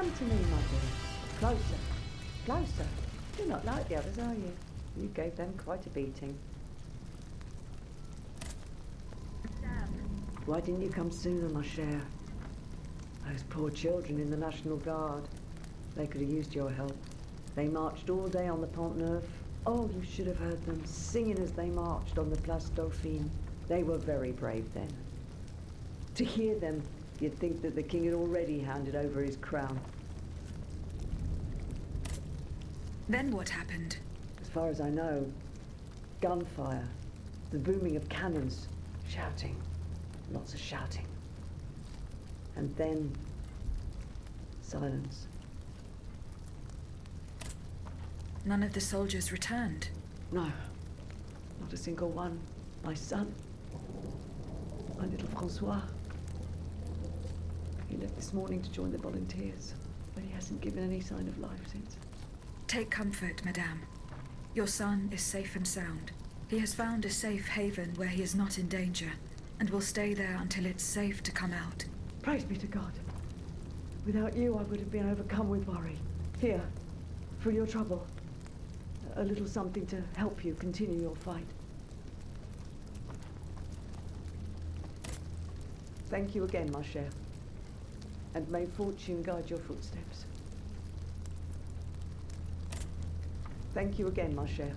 Come to me, my dear. Closer. Closer. You're not like the others, are you? You gave them quite a beating. Why didn't you come sooner, ma chère? Those poor children in the National Guard. They could have used your help. They marched all day on the Pont Neuf. Oh, you should have heard them singing as they marched on the Place Dauphine. They were very brave then. To hear them, you'd think that the king had already handed over his crown. Then what happened? As far as I know, gunfire, the booming of cannons, shouting, lots of shouting. And then, silence. None of the soldiers returned? No, not a single one. My son, my little Francois. He left this morning to join the volunteers, but he hasn't given any sign of life since. Take comfort, madame. Your son is safe and sound. He has found a safe haven where he is not in danger, and will stay there until it's safe to come out. Praise be to God. Without you, I would have been overcome with worry. Here, for your trouble. A little something to help you continue your fight. Thank you again, ma chère. And may fortune guide your footsteps. Thank you again, ma chère.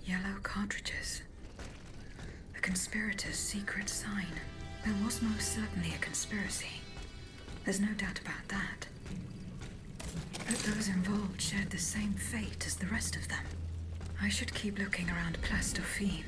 Yellow cartridges. The conspirator's secret sign. There was most certainly a conspiracy. There's no doubt about that. But those involved shared the same fate as the rest of them. I should keep looking around Place Dauphine.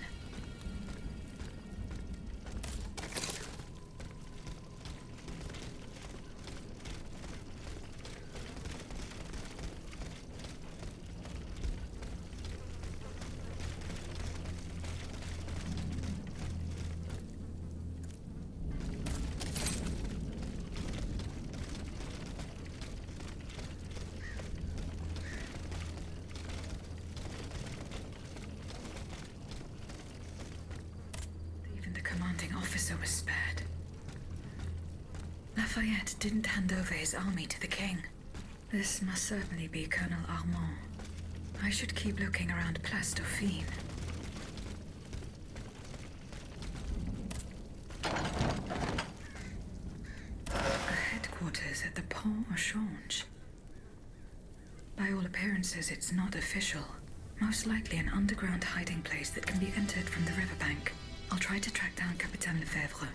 Commanding officer was spared. Lafayette didn't hand over his army to the king. This must certainly be Colonel Armand. I should keep looking around Place Dauphine. A headquarters at the Pont au Change. By all appearances, it's not official. Most likely an underground hiding place that can be entered from the riverbank. I'll try to track down Capitaine Lefebvre.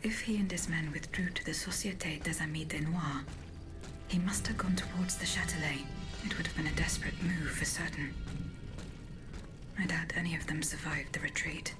If he and his men withdrew to the Société des Amis des Noirs, he must have gone towards the Châtelet. It would have been a desperate move for certain. I doubt any of them survived the retreat.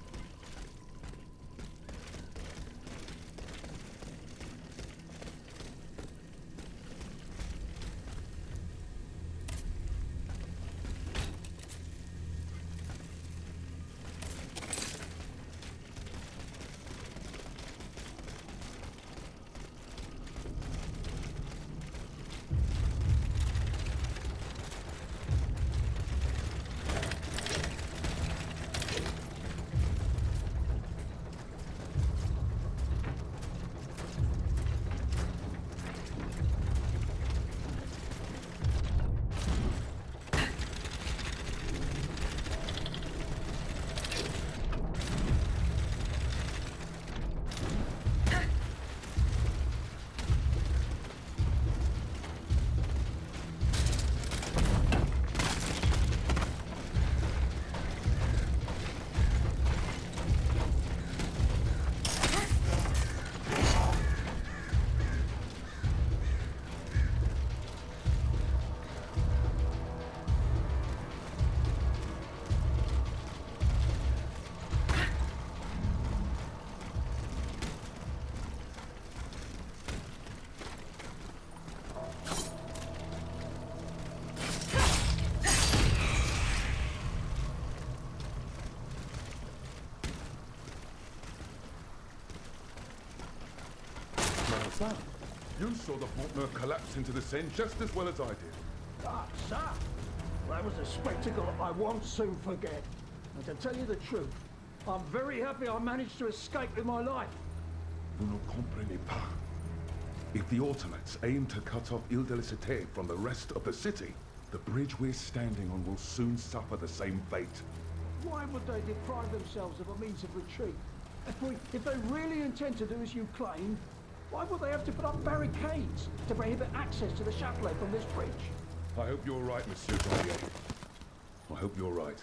that? You saw the Pont Neuf collapse into the Seine just as well as I did. Ah, ça! That was a spectacle I won't soon forget. And to tell you the truth, I'm very happy I managed to escape with my life. Vous ne comprenez pas. If the Ottomans aim to cut off Ile de la Cité from the rest of the city, the bridge we're standing on will soon suffer the same fate. Why would they deprive themselves of a means of retreat? If they really intend to do as you claim, why would they have to put up barricades to prohibit access to the Châtelet from this bridge? I hope you're right, Monsieur Grenier. I hope you're right.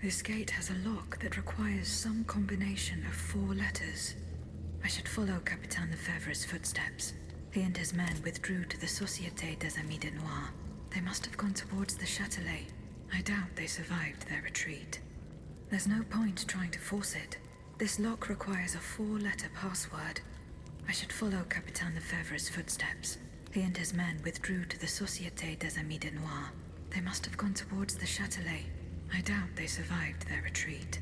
This gate has a lock that requires some combination of 4 letters. I should follow Capitaine Lefebvre's footsteps. He and his men withdrew to the Société des Amis de Noir. They must have gone towards the Châtelet. I doubt they survived their retreat. There's no point trying to force it. This lock requires a 4-letter password. I should follow Capitaine Lefebvre's footsteps. He and his men withdrew to the Société des Amis de Noir. They must have gone towards the Châtelet. I doubt they survived their retreat.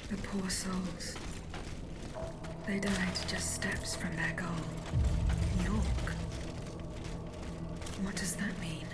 The poor souls. They died just steps from their goal. York. What does that mean?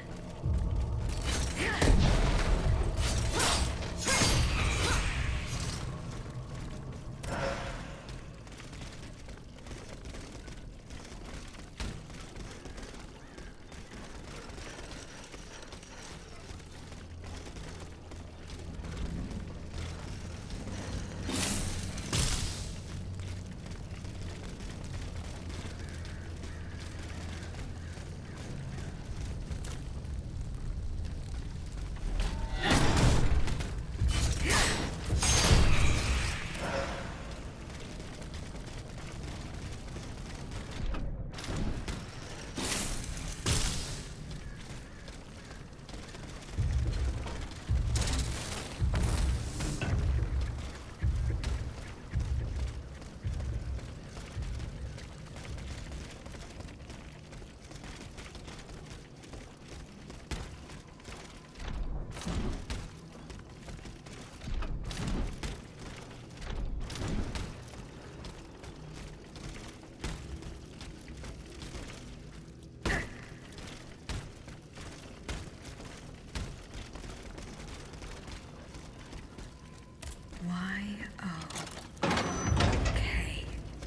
Y-O-K.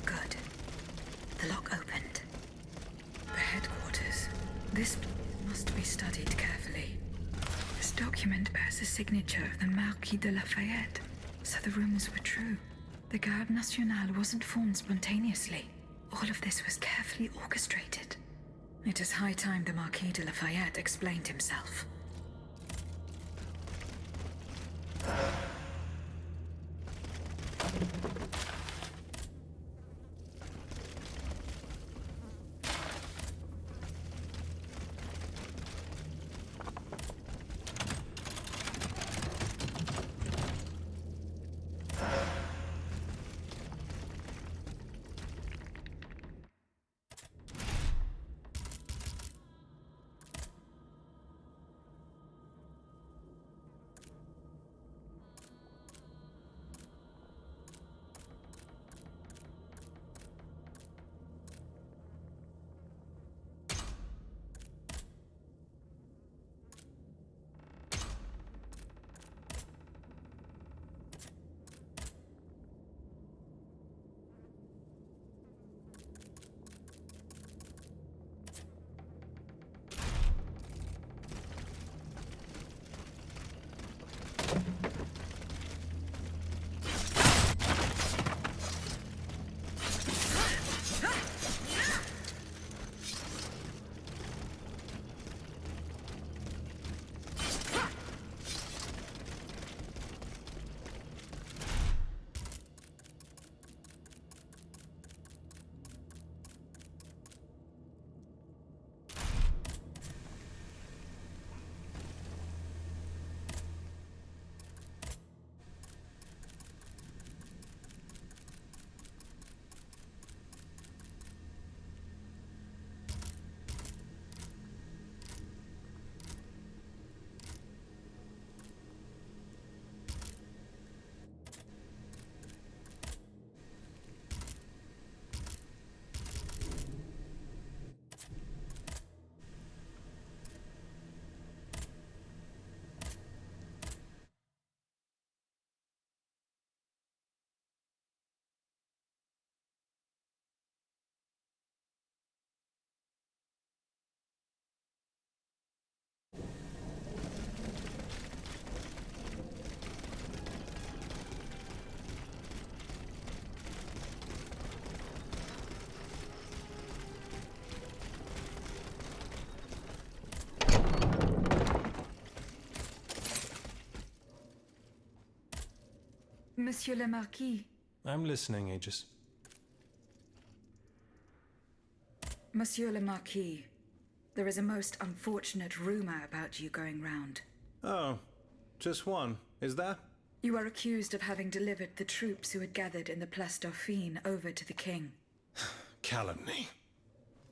Good. The lock opened. The headquarters. This must be studied carefully. This document bears the signature of the Marquis de Lafayette, so the rumors were true. The Garde Nationale wasn't formed spontaneously. All of this was carefully orchestrated. It is high time the Marquis de Lafayette explained himself. Monsieur le Marquis. I'm listening, Aegis. Monsieur le Marquis, there is a most unfortunate rumor about you going round. Oh, just one, is that? You are accused of having delivered the troops who had gathered in the Place Dauphine over to the king. Calumny.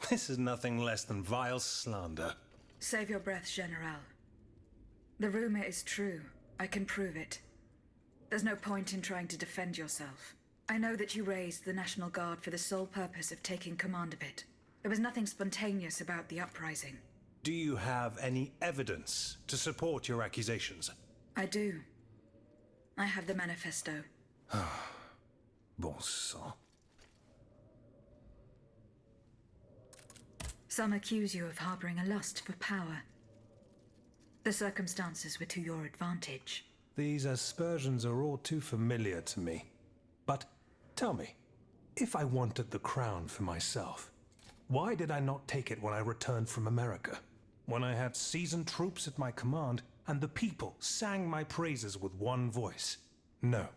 This is nothing less than vile slander. Save your breath, General. The rumor is true. I can prove it. There's no point in trying to defend yourself. I know that you raised the National Guard for the sole purpose of taking command of it. There was nothing spontaneous about the uprising. Do you have any evidence to support your accusations? I do. I have the manifesto. Bon sang. Some accuse you of harboring a lust for power. The circumstances were to your advantage. These aspersions are all too familiar to me. But tell me, if I wanted the crown for myself, why did I not take it when I returned from America? When I had seasoned troops at my command and the people sang my praises with one voice? No.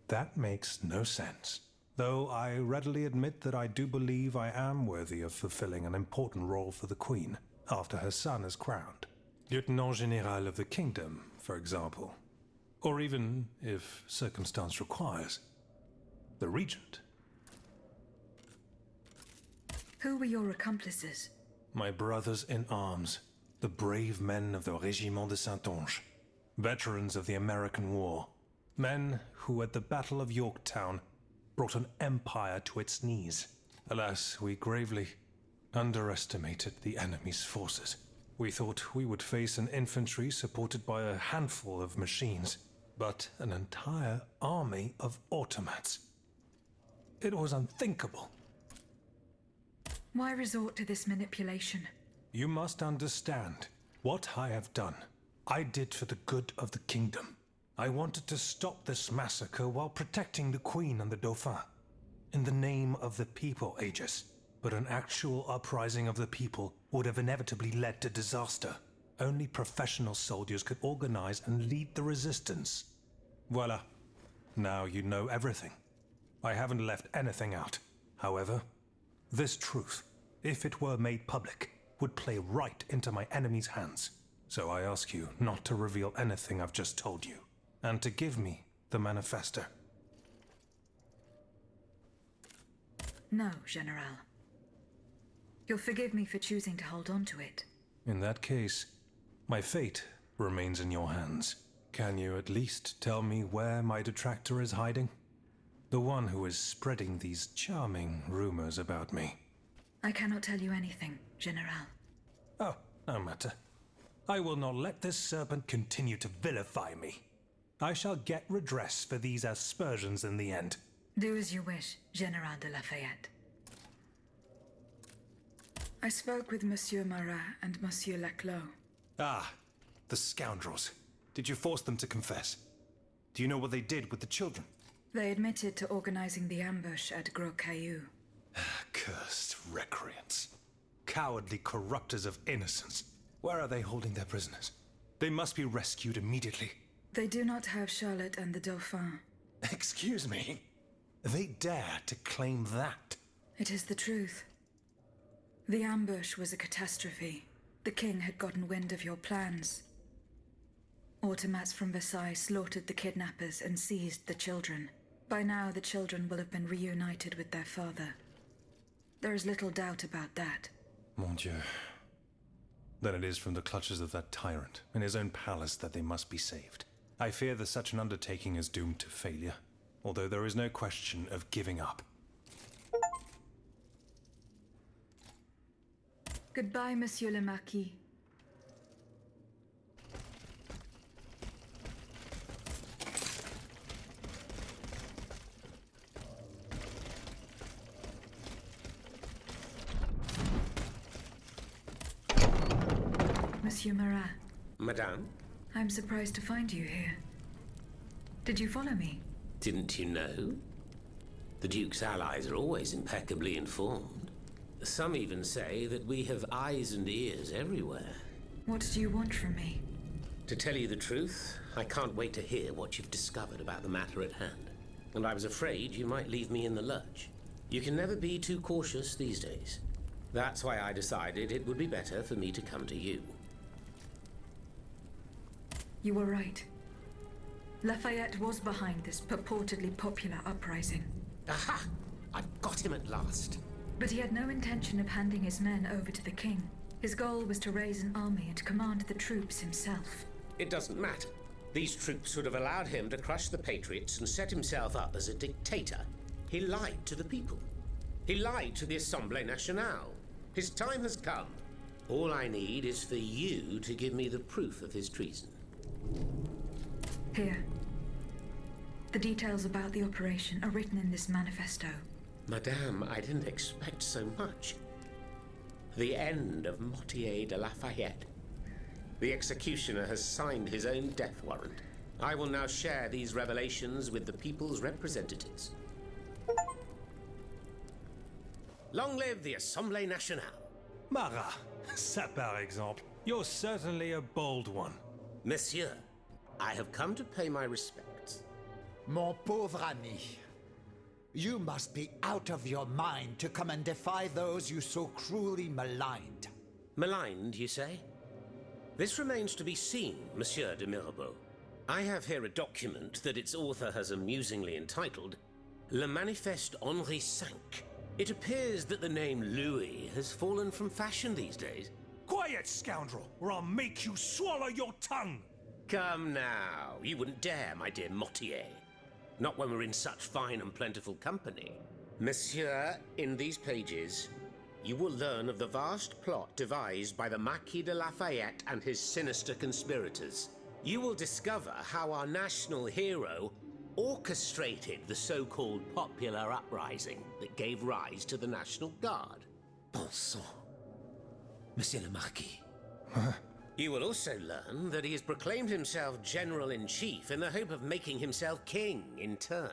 That makes no sense. Though I readily admit that I do believe I am worthy of fulfilling an important role for the Queen after her son is crowned. Lieutenant General of the Kingdom, for example. Or even, if circumstance requires, the Regent. Who were your accomplices? My brothers in arms, the brave men of the Régiment de Saintonge, veterans of the American War, men who at the Battle of Yorktown brought an empire to its knees. Alas, we gravely underestimated the enemy's forces. We thought we would face an infantry supported by a handful of machines, but an entire army of automats. It was unthinkable. Why resort to this manipulation? You must understand what I have done. I did for the good of the kingdom. I wanted to stop this massacre while protecting the Queen and the Dauphin. In the name of the people, Aegis. But an actual uprising of the people would have inevitably led to disaster. Only professional soldiers could organize and lead the resistance. Voila. Now you know everything. I haven't left anything out. However, this truth, if it were made public, would play right into my enemy's hands. So I ask you not to reveal anything I've just told you, and to give me the manifesto. No, General. You'll forgive me for choosing to hold on to it. In that case, my fate remains in your hands. Can you at least tell me where my detractor is hiding? The one who is spreading these charming rumors about me. I cannot tell you anything, General. Oh, no matter. I will not let this serpent continue to vilify me. I shall get redress for these aspersions in the end. Do as you wish, General de Lafayette. I spoke with Monsieur Marat and Monsieur Laclos. Ah, the scoundrels. Did you force them to confess? Do you know what they did with the children? They admitted to organizing the ambush at Gros Caillou. Cursed recreants. Cowardly corrupters of innocence. Where are they holding their prisoners? They must be rescued immediately. They do not have Charlotte and the Dauphin. Excuse me? They dare to claim that? It is the truth. The ambush was a catastrophe. The king had gotten wind of your plans. Automats from Versailles slaughtered the kidnappers and seized the children. By now, the children will have been reunited with their father. There is little doubt about that. Mon Dieu. Then it is from the clutches of that tyrant in his own palace that they must be saved. I fear that such an undertaking is doomed to failure, although there is no question of giving up. Goodbye, Monsieur le Marquis. Monsieur Marat. Madame? I'm surprised to find you here. Did you follow me? Didn't you know? The Duke's allies are always impeccably informed. Some even say that we have eyes and ears everywhere. What do you want from me? To tell you the truth, I can't wait to hear what you've discovered about the matter at hand. And I was afraid you might leave me in the lurch. You can never be too cautious these days. That's why I decided it would be better for me to come to you. You were right. Lafayette was behind this purportedly popular uprising. Aha! I've got him at last. But he had no intention of handing his men over to the king. His goal was to raise an army and command the troops himself. It doesn't matter. These troops would have allowed him to crush the Patriots and set himself up as a dictator. He lied to the people. He lied to the Assemblée Nationale. His time has come. All I need is for you to give me the proof of his treason. Here. The details about the operation are written in this manifesto. Madame, I didn't expect so much. The end of Mortier de Lafayette. The executioner has signed his own death warrant. I will now share these revelations with the people's representatives. Long live the Assemblée Nationale. Marat, ça par exemple. You're certainly a bold one. Monsieur, I have come to pay my respects. Mon pauvre ami, you must be out of your mind to come and defy those you so cruelly maligned. Maligned, you say? This remains to be seen, Monsieur de Mirabeau. I have here a document that its author has amusingly entitled Le Manifeste Henri V. It appears that the name Louis has fallen from fashion these days. Quiet, scoundrel, or I'll make you swallow your tongue! Come now, you wouldn't dare, my dear Mortier. Not when we're in such fine and plentiful company. Monsieur, in these pages, you will learn of the vast plot devised by the Marquis de Lafayette and his sinister conspirators. You will discover how our national hero orchestrated the so-called popular uprising that gave rise to the National Guard. Bon sang. Monsieur le Marquis. You will also learn that he has proclaimed himself General-in-Chief in the hope of making himself king in turn,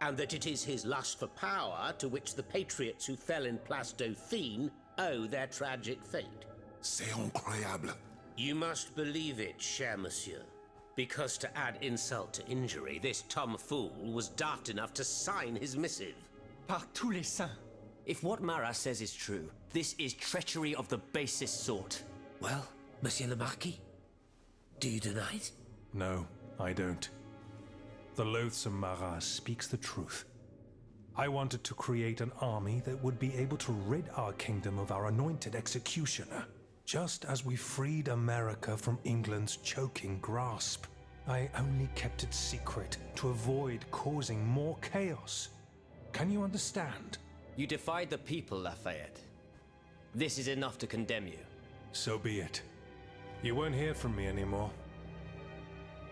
and that it is his lust for power to which the patriots who fell in Place Dauphine owe their tragic fate. C'est incroyable. You must believe it, cher monsieur, because to add insult to injury, this tomfool was daft enough to sign his missive. Par tous les saints. If what Marat says is true, this is treachery of the basest sort. Well, Monsieur le Marquis, do you deny it? No, I don't. The loathsome Marat speaks the truth. I wanted to create an army that would be able to rid our kingdom of our anointed executioner, just as we freed America from England's choking grasp. I only kept it secret to avoid causing more chaos. Can you understand? You defied the people, Lafayette. This is enough to condemn you. So be it. You won't hear from me anymore.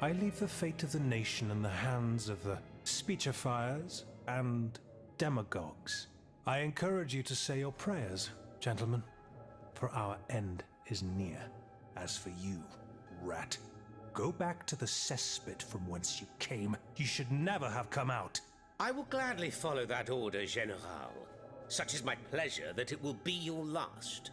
I leave the fate of the nation in the hands of the speechifiers and demagogues. I encourage you to say your prayers, gentlemen, for our end is near. As for you, rat, go back to the cesspit from whence you came. You should never have come out. I will gladly follow that order, General. Such is my pleasure that it will be your last.